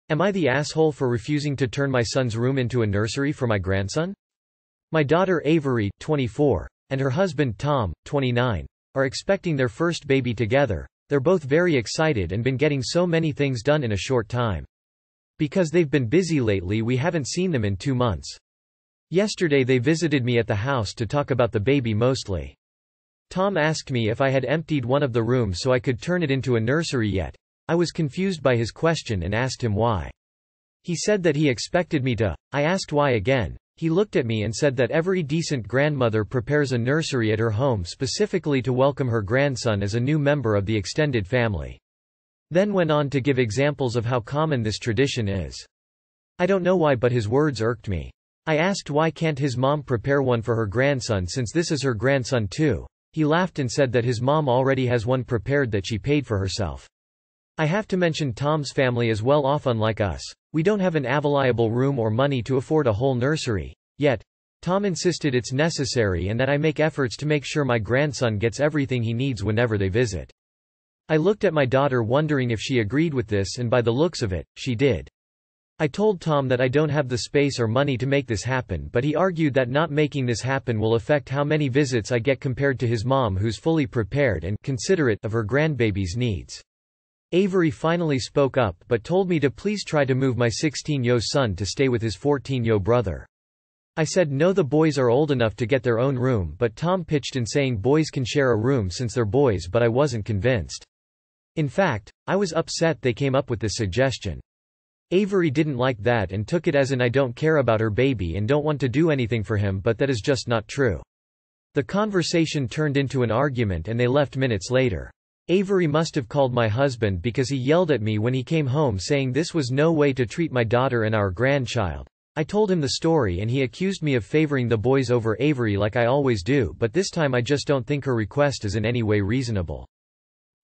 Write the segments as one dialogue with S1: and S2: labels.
S1: Am I the asshole for refusing to turn my son's room into a nursery for my grandson? My daughter Avery, 24, and her husband Tom, 29, are expecting their first baby together. They're both very excited and been getting so many things done in a short time. Because they've been busy lately, we haven't seen them in 2 months. Yesterday they visited me at the house to talk about the baby mostly. Tom asked me if I had emptied one of the rooms so I could turn it into a nursery yet. I was confused by his question and asked him why. He said that he expected me to. I asked why again. He looked at me and said that every decent grandmother prepares a nursery at her home specifically to welcome her grandson as a new member of the extended family. Then went on to give examples of how common this tradition is. I don't know why, but his words irked me. I asked why can't his mom prepare one for her grandson since this is her grandson too. He laughed and said that his mom already has one prepared that she paid for herself. I have to mention Tom's family is well off unlike us. We don't have an available room or money to afford a whole nursery. Yet, Tom insisted it's necessary and that I make efforts to make sure my grandson gets everything he needs whenever they visit. I looked at my daughter wondering if she agreed with this, and by the looks of it, she did. I told Tom that I don't have the space or money to make this happen, but he argued that not making this happen will affect how many visits I get compared to his mom, who's fully prepared and considerate of her grandbaby's needs. Avery finally spoke up but told me to please try to move my 16-year-old son to stay with his 14-year-old brother. I said no, the boys are old enough to get their own room, but Tom pitched in saying boys can share a room since they're boys, but I wasn't convinced. In fact, I was upset they came up with this suggestion. Avery didn't like that and took it as in I don't care about her baby and don't want to do anything for him, but that is just not true. The conversation turned into an argument and they left minutes later. Avery must have called my husband because he yelled at me when he came home saying this was no way to treat my daughter and our grandchild. I told him the story and he accused me of favoring the boys over Avery like I always do, but this time I just don't think her request is in any way reasonable.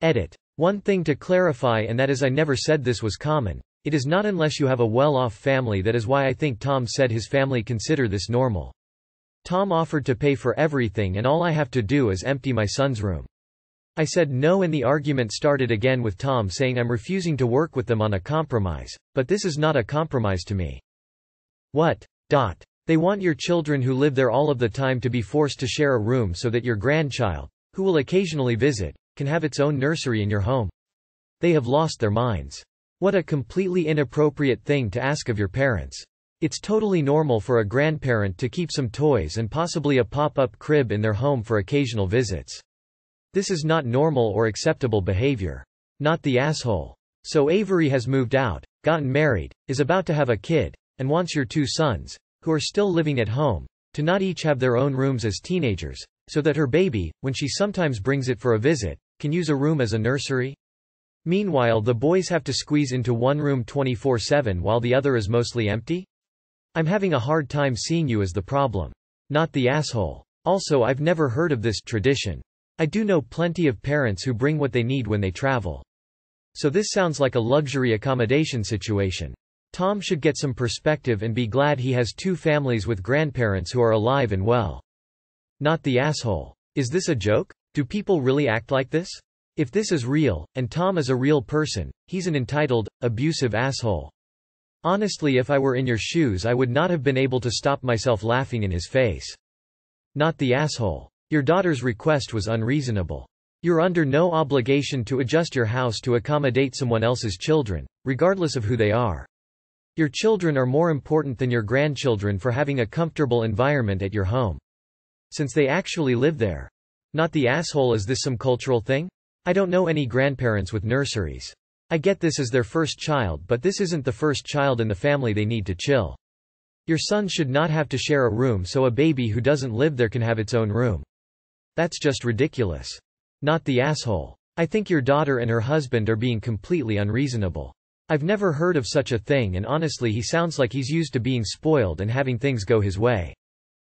S1: Edit. One thing to clarify, and that is I never said this was common. It is not unless you have a well-off family. That is why I think Tom said his family consider this normal. Tom offered to pay for everything and all I have to do is empty my son's room. I said no and the argument started again with Tom saying I'm refusing to work with them on a compromise, but this is not a compromise to me. What? They want your children who live there all of the time to be forced to share a room so that your grandchild, who will occasionally visit, can have its own nursery in your home. They have lost their minds. What a completely inappropriate thing to ask of your parents. It's totally normal for a grandparent to keep some toys and possibly a pop-up crib in their home for occasional visits. This is not normal or acceptable behavior. Not the asshole. So Avery has moved out, gotten married, is about to have a kid, and wants your 2 sons, who are still living at home, to not each have their own rooms as teenagers, so that her baby, when she sometimes brings it for a visit, can use a room as a nursery? Meanwhile, the boys have to squeeze into one room 24/7 while the other is mostly empty? I'm having a hard time seeing you as the problem. Not the asshole. Also, I've never heard of this tradition. I do know plenty of parents who bring what they need when they travel. So this sounds like a luxury accommodation situation. Tom should get some perspective and be glad he has 2 families with grandparents who are alive and well. Not the asshole. Is this a joke? Do people really act like this? If this is real, and Tom is a real person, he's an entitled, abusive asshole. Honestly, if I were in your shoes I would not have been able to stop myself laughing in his face. Not the asshole. Your daughter's request was unreasonable. You're under no obligation to adjust your house to accommodate someone else's children, regardless of who they are. Your children are more important than your grandchildren for having a comfortable environment at your home. Since they actually live there. Not the asshole. Is this some cultural thing? I don't know any grandparents with nurseries. I get this as their first child, but this isn't the first child in the family. They need to chill. Your son should not have to share a room so a baby who doesn't live there can have its own room. That's just ridiculous. Not the asshole. I think your daughter and her husband are being completely unreasonable. I've never heard of such a thing, and honestly he sounds like he's used to being spoiled and having things go his way.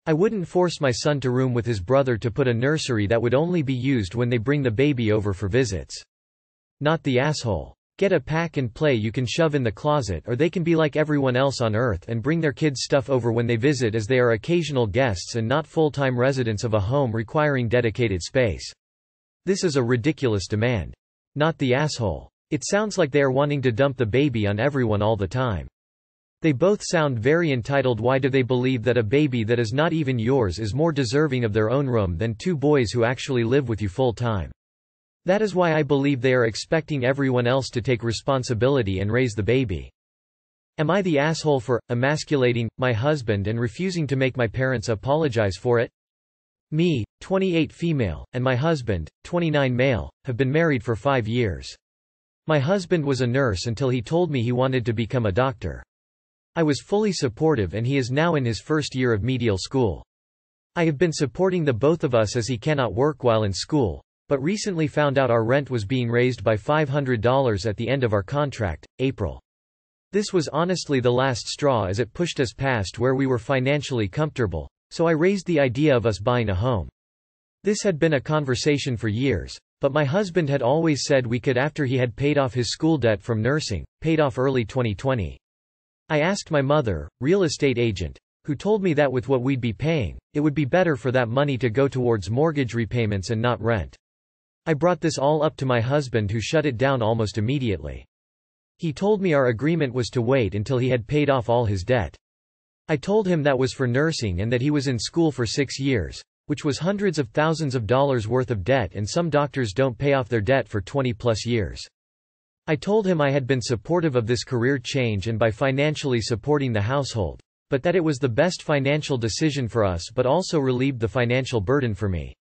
S1: I wouldn't force my son to room with his brother to put a nursery that would only be used when they bring the baby over for visits. Not the asshole. Get a pack and play you can shove in the closet, or they can be like everyone else on earth and bring their kids' stuff over when they visit, as they are occasional guests and not full-time residents of a home requiring dedicated space. This is a ridiculous demand. Not the asshole. It sounds like they are wanting to dump the baby on everyone all the time. They both sound very entitled. Why do they believe that a baby that is not even yours is more deserving of their own room than two boys who actually live with you full time? That is why I believe they are expecting everyone else to take responsibility and raise the baby. Am I the asshole for emasculating my husband and refusing to make my parents apologize for it? Me, 28 female, and my husband, 29 male, have been married for 5 years. My husband was a nurse until he told me he wanted to become a doctor. I was fully supportive and he is now in his first year of medical school. I have been supporting the both of us as he cannot work while in school, but recently found out our rent was being raised by $500 at the end of our contract, April. This was honestly the last straw as it pushed us past where we were financially comfortable, so I raised the idea of us buying a home. This had been a conversation for years, but my husband had always said we could after he had paid off his school debt from nursing, paid off early 2020. I asked my mother, real estate agent, who told me that with what we'd be paying, it would be better for that money to go towards mortgage repayments and not rent. I brought this all up to my husband who shut it down almost immediately. He told me our agreement was to wait until he had paid off all his debt. I told him that was for nursing and that he was in school for 6 years, which was hundreds of thousands of dollars worth of debt, and some doctors don't pay off their debt for 20+ years. I told him I had been supportive of this career change and by financially supporting the household, but that it was the best financial decision for us but also relieved the financial burden for me.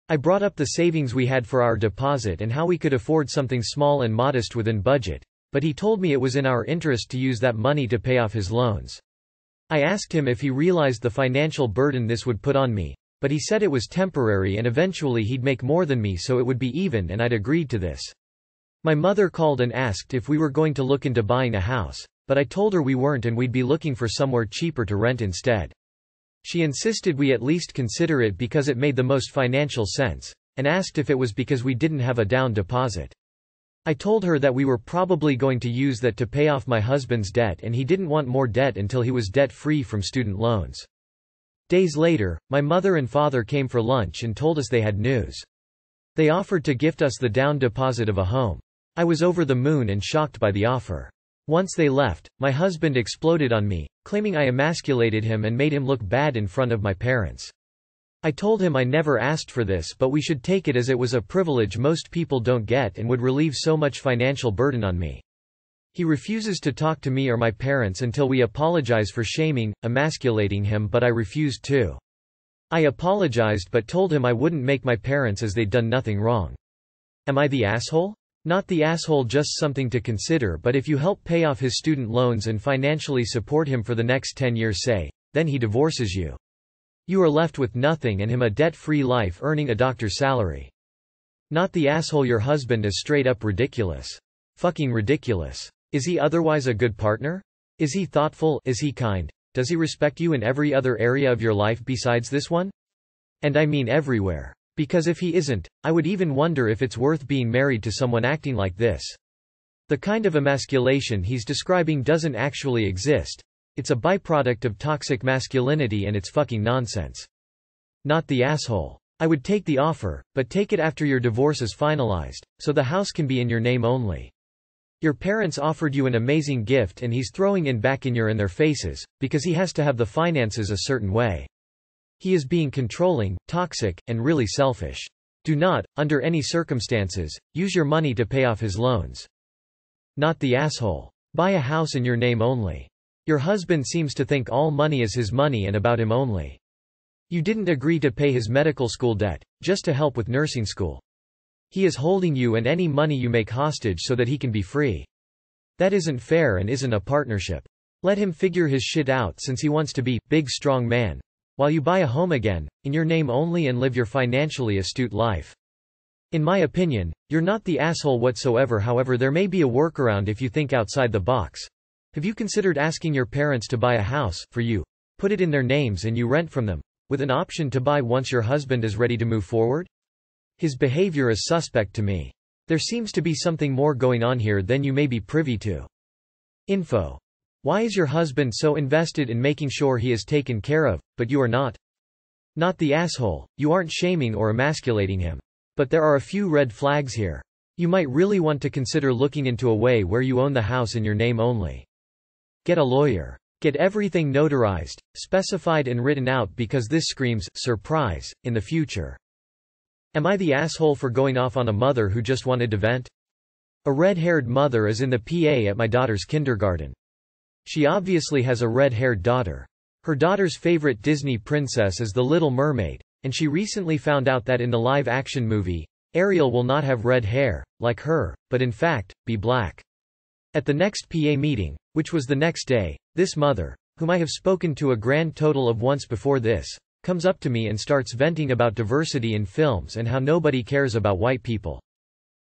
S1: I brought up the savings we had for our deposit and how we could afford something small and modest within budget, but he told me it was in our interest to use that money to pay off his loans. I asked him if he realized the financial burden this would put on me, but he said it was temporary and eventually he'd make more than me so it would be even, and I'd agreed to this. My mother called and asked if we were going to look into buying a house, but I told her we weren't and we'd be looking for somewhere cheaper to rent instead. She insisted we at least consider it because it made the most financial sense, and asked if it was because we didn't have a down deposit. I told her that we were probably going to use that to pay off my husband's debt and he didn't want more debt until he was debt-free from student loans. Days later, my mother and father came for lunch and told us they had news. They offered to gift us the down deposit of a home. I was over the moon and shocked by the offer. Once they left, my husband exploded on me, claiming I emasculated him and made him look bad in front of my parents. I told him I never asked for this but we should take it as it was a privilege most people don't get and would relieve so much financial burden on me. He refuses to talk to me or my parents until we apologize for shaming, emasculating him, but I refused to. I apologized but told him I wouldn't make my parents as they'd done nothing wrong. Am I the asshole? Not the asshole, just something to consider. But if you help pay off his student loans and financially support him for the next 10 years say, then he divorces you. You are left with nothing and him a debt-free life earning a doctor's salary. Not the asshole, your husband is straight up ridiculous. Fucking ridiculous. Is he otherwise a good partner? Is he thoughtful? Is he kind? Does he respect you in every other area of your life besides this one? And I mean everywhere. Because if he isn't, I would even wonder if it's worth being married to someone acting like this. The kind of emasculation he's describing doesn't actually exist. It's a byproduct of toxic masculinity and it's fucking nonsense. Not the asshole. I would take the offer, but take it after your divorce is finalized, so the house can be in your name only. Your parents offered you an amazing gift and he's throwing it back in their faces, because he has to have the finances a certain way. He is being controlling, toxic, and really selfish. Do not, under any circumstances, use your money to pay off his loans. Not the asshole. Buy a house in your name only. Your husband seems to think all money is his money and about him only. You didn't agree to pay his medical school debt, just to help with nursing school. He is holding you and any money you make hostage so that he can be free. That isn't fair and isn't a partnership. Let him figure his shit out since he wants to be big strong man, while you buy a home again, in your name only and live your financially astute life. In my opinion, you're not the asshole whatsoever. However, there may be a workaround if you think outside the box. Have you considered asking your parents to buy a house for you, put it in their names and you rent from them, with an option to buy once your husband is ready to move forward? His behavior is suspect to me. There seems to be something more going on here than you may be privy to. Info. Why is your husband so invested in making sure he is taken care of, but you are not? Not the asshole, you aren't shaming or emasculating him. But there are a few red flags here. You might really want to consider looking into a way where you own the house in your name only. Get a lawyer. Get everything notarized, specified and written out because this screams surprise in the future. Am I the asshole for going off on a mother who just wanted to vent? A red-haired mother is in the PA at my daughter's kindergarten. She obviously has a red-haired daughter. Her daughter's favorite Disney princess is The Little Mermaid, and she recently found out that in the live-action movie, Ariel will not have red hair, like her, but in fact, be black. At the next PA meeting, which was the next day, this mother, whom I have spoken to a grand total of once before this, comes up to me and starts venting about diversity in films and how nobody cares about white people.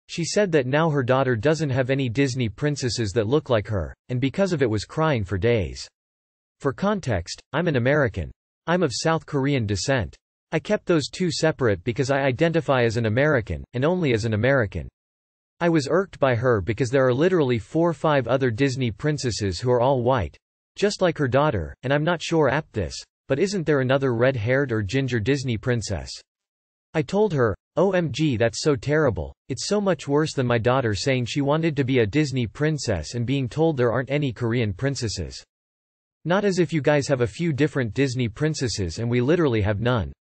S1: She said that now her daughter doesn't have any Disney princesses that look like her, and because of it was crying for days. For context, I'm an American. I'm of South Korean descent. I kept those two separate because I identify as an American, and only as an American. I was irked by her because there are literally 4 or 5 other Disney princesses who are all white, just like her daughter, and I'm not sure apt this, but isn't there another red-haired or ginger Disney princess? I told her, OMG, that's so terrible, it's so much worse than my daughter saying she wanted to be a Disney princess and being told there aren't any Korean princesses. Not as if you guys have a few different Disney princesses and we literally have none.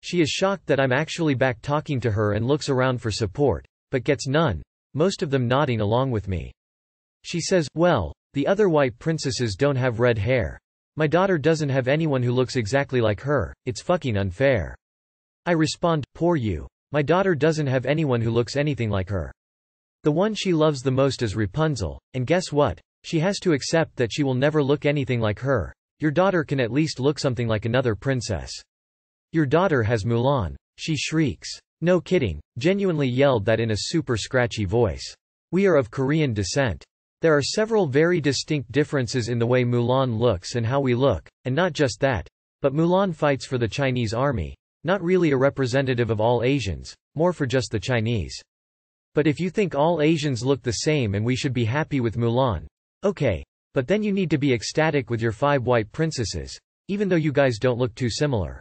S1: She is shocked that I'm actually back talking to her and looks around for support, but gets none, most of them nodding along with me. She says, well, the other white princesses don't have red hair. My daughter doesn't have anyone who looks exactly like her, it's fucking unfair. I respond, poor you. My daughter doesn't have anyone who looks anything like her. The one she loves the most is Rapunzel, and guess what? She has to accept that she will never look anything like her. Your daughter can at least look something like another princess. Your daughter has Mulan. She shrieks. No kidding, genuinely yelled that in a super scratchy voice. We are of Korean descent. There are several very distinct differences in the way Mulan looks and how we look, and not just that, but Mulan fights for the Chinese army. Not really a representative of all Asians, more for just the Chinese. But if you think all Asians look the same and we should be happy with Mulan, okay, but then you need to be ecstatic with your 5 white princesses, even though you guys don't look too similar.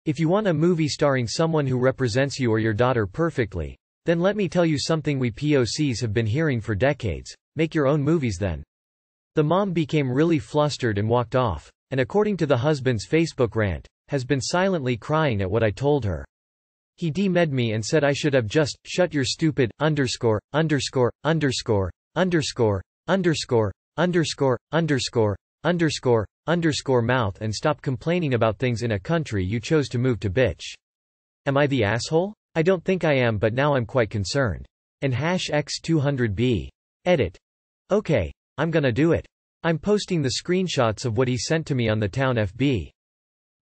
S1: If you want a movie starring someone who represents you or your daughter perfectly, then let me tell you something we POCs have been hearing for decades, make your own movies then. The mom became really flustered and walked off, and according to the husband's Facebook rant, has been silently crying at what I told her. He DM'd me and said I should have just shut your stupid underscore underscore underscore underscore underscore underscore underscore underscore underscore mouth and stop complaining about things in a country you chose to move to, bitch. Am I the asshole? I don't think I am, but now I'm quite concerned. And #X200B. Edit. Okay, I'm gonna do it. I'm posting the screenshots of what he sent to me on the town FB.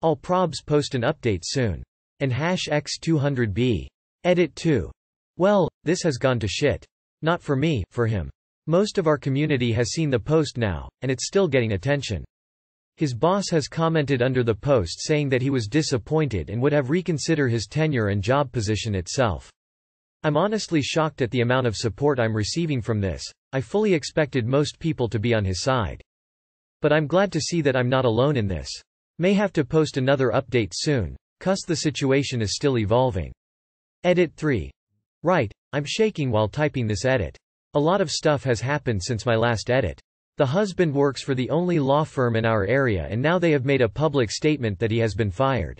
S1: I'll probs post an update soon. And #X200B. Edit 2. Well, this has gone to shit. Not for me, for him. Most of our community has seen the post now, and it's still getting attention. His boss has commented under the post saying that he was disappointed and would have reconsider his tenure and job position itself. I'm honestly shocked at the amount of support I'm receiving from this. I fully expected most people to be on his side. But I'm glad to see that I'm not alone in this. May have to post another update soon, 'cause the situation is still evolving. Edit 3. Right, I'm shaking while typing this edit. A lot of stuff has happened since my last edit. The husband works for the only law firm in our area and now they have made a public statement that he has been fired.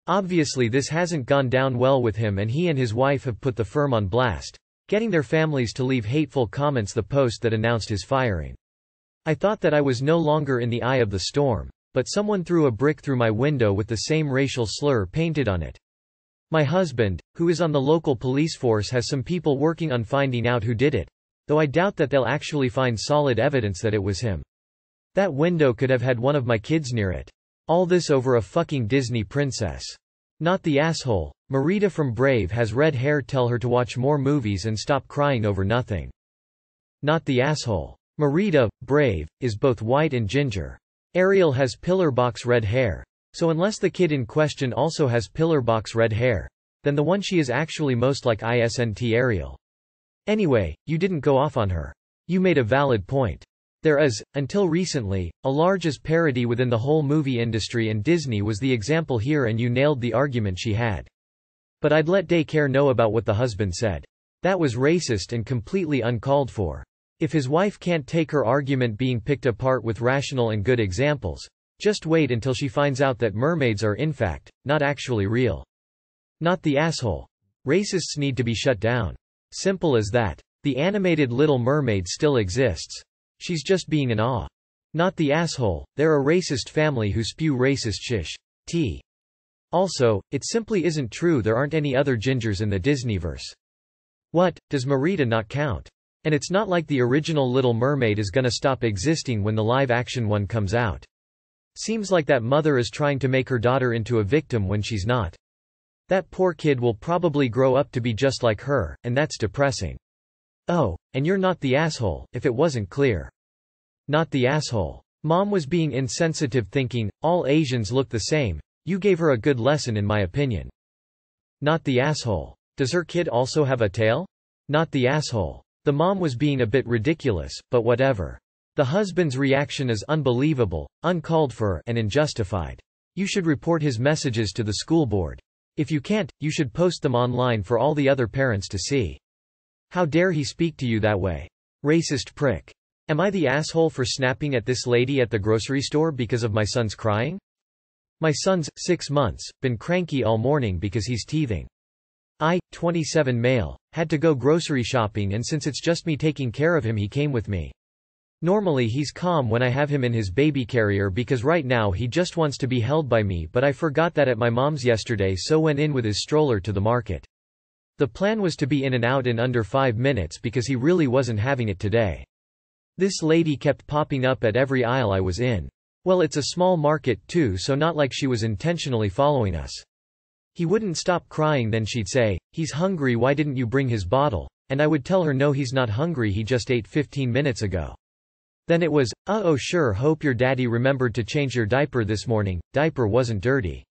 S1: Obviously this hasn't gone down well with him and he and his wife have put the firm on blast, getting their families to leave hateful comments the post that announced his firing. I thought that I was no longer in the eye of the storm, but someone threw a brick through my window with the same racial slur painted on it. My husband, who is on the local police force, has some people working on finding out who did it, though I doubt that they'll actually find solid evidence that it was him. That window could have had one of my kids near it. All this over a fucking Disney princess. Not the asshole. Marita from Brave has red hair, tell her to watch more movies and stop crying over nothing. Not the asshole. Marita, Brave, is both white and ginger. Ariel has pillar box red hair. So unless the kid in question also has pillar box red hair, then the one she is actually most like isn't Ariel. Anyway, you didn't go off on her. You made a valid point. There is, until recently, a largest parody within the whole movie industry and Disney was the example here and you nailed the argument she had. But I'd let daycare know about what the husband said. That was racist and completely uncalled for. If his wife can't take her argument being picked apart with rational and good examples, just wait until she finds out that mermaids are in fact, not actually real. Not the asshole. Racists need to be shut down. Simple as that. The animated Little Mermaid still exists. She's just being an awe. Not the asshole. They're a racist family who spew racist shish. T. Also, it simply isn't true there aren't any other gingers in the Disneyverse. What, does Merida not count? And it's not like the original Little Mermaid is gonna stop existing when the live-action one comes out. Seems like that mother is trying to make her daughter into a victim when she's not. That poor kid will probably grow up to be just like her, and that's depressing. Oh, and you're not the asshole, if it wasn't clear. Not the asshole. Mom was being insensitive thinking, all Asians look the same. You gave her a good lesson in my opinion. Not the asshole. Does her kid also have a tail? Not the asshole. The mom was being a bit ridiculous, but whatever. The husband's reaction is unbelievable, uncalled for, and unjustified. You should report his messages to the school board. If you can't, you should post them online for all the other parents to see. How dare he speak to you that way? Racist prick. Am I the asshole for snapping at this lady at the grocery store because of my son's crying? My son's, 6 months, been cranky all morning because he's teething. I, 27 male, had to go grocery shopping and since it's just me taking care of him he came with me. Normally he's calm when I have him in his baby carrier because right now he just wants to be held by me but I forgot that at my mom's yesterday so went in with his stroller to the market. The plan was to be in and out in under 5 minutes because he really wasn't having it today. This lady kept popping up at every aisle I was in. Well, it's a small market too, so not like she was intentionally following us. He wouldn't stop crying, then she'd say, "He's hungry, why didn't you bring his bottle?" And I would tell her no, he's not hungry, he just ate 15 minutes ago. Then it was, oh sure, hope your daddy remembered to change your diaper this morning, diaper wasn't dirty.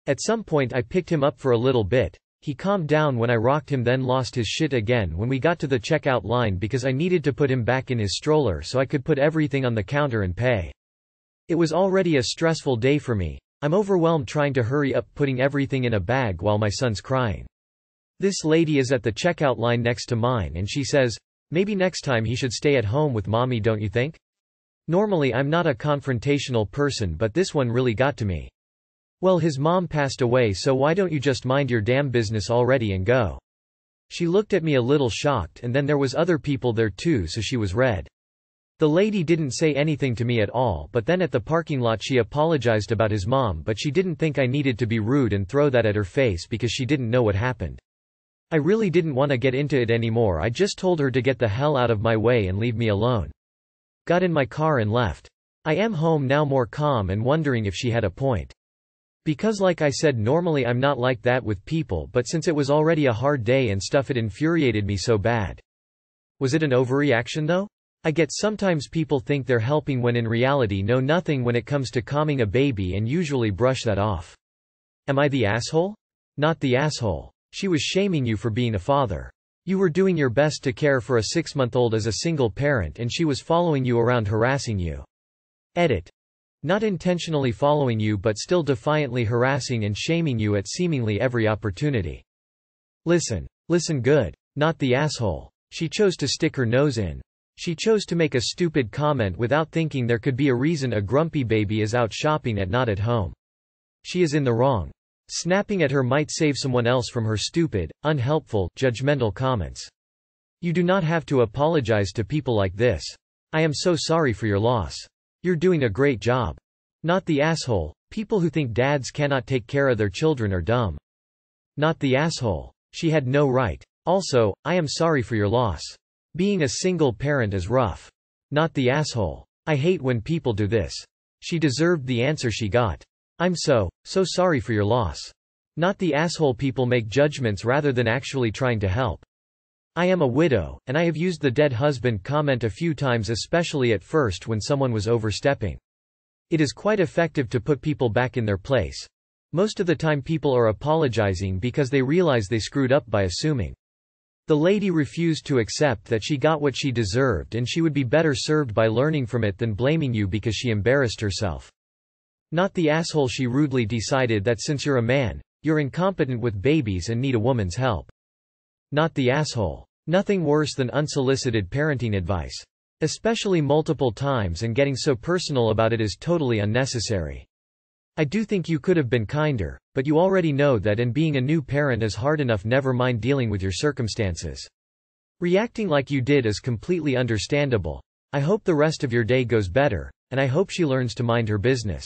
S1: At some point I picked him up for a little bit. He calmed down when I rocked him, then lost his shit again when we got to the checkout line because I needed to put him back in his stroller so I could put everything on the counter and pay. It was already a stressful day for me. I'm overwhelmed trying to hurry up putting everything in a bag while my son's crying. This lady is at the checkout line next to mine and she says, "Maybe next time he should stay at home with mommy, don't you think?" Normally I'm not a confrontational person, but this one really got to me. Well, his mom passed away, so why don't you just mind your damn business already and go? She looked at me a little shocked and then there was other people there too, so she was red. The lady didn't say anything to me at all, but then at the parking lot she apologized about his mom, but she didn't think I needed to be rude and throw that at her face because she didn't know what happened. I really didn't want to get into it anymore. I just told her to get the hell out of my way and leave me alone. Got in my car and left. I am home now, more calm and wondering if she had a point. Because like I said, normally I'm not like that with people, but since it was already a hard day and stuff, it infuriated me so bad. Was it an overreaction though? I get sometimes people think they're helping when in reality know nothing when it comes to calming a baby and usually brush that off. Am I the asshole? Not the asshole. She was shaming you for being a father. You were doing your best to care for a 6-month-old as a single parent and she was following you around harassing you. Edit. Not intentionally following you but still defiantly harassing and shaming you at seemingly every opportunity. Listen good. Not the asshole. She chose to stick her nose in. She chose to make a stupid comment without thinking there could be a reason a grumpy baby is out shopping and not at home. She is in the wrong. Snapping at her might save someone else from her stupid, unhelpful, judgmental comments. You do not have to apologize to people like this. I am so sorry for your loss. You're doing a great job. Not the asshole. People who think dads cannot take care of their children are dumb. Not the asshole. She had no right. Also, I am sorry for your loss. Being a single parent is rough. Not the asshole. I hate when people do this. She deserved the answer she got. I'm so sorry for your loss. Not the asshole. People make judgments rather than actually trying to help. I am a widow, and I have used the dead husband comment a few times, especially at first when someone was overstepping. It is quite effective to put people back in their place. Most of the time people are apologizing because they realize they screwed up by assuming. The lady refused to accept that she got what she deserved and she would be better served by learning from it than blaming you because she embarrassed herself. Not the asshole. She rudely decided that since you're a man, you're incompetent with babies and need a woman's help. not the asshole. Nothing worse than unsolicited parenting advice. Especially multiple times, and getting so personal about it is totally unnecessary. I do think you could have been kinder, but you already know that, and being a new parent is hard enough, never mind dealing with your circumstances. Reacting like you did is completely understandable. I hope the rest of your day goes better, and I hope she learns to mind her business.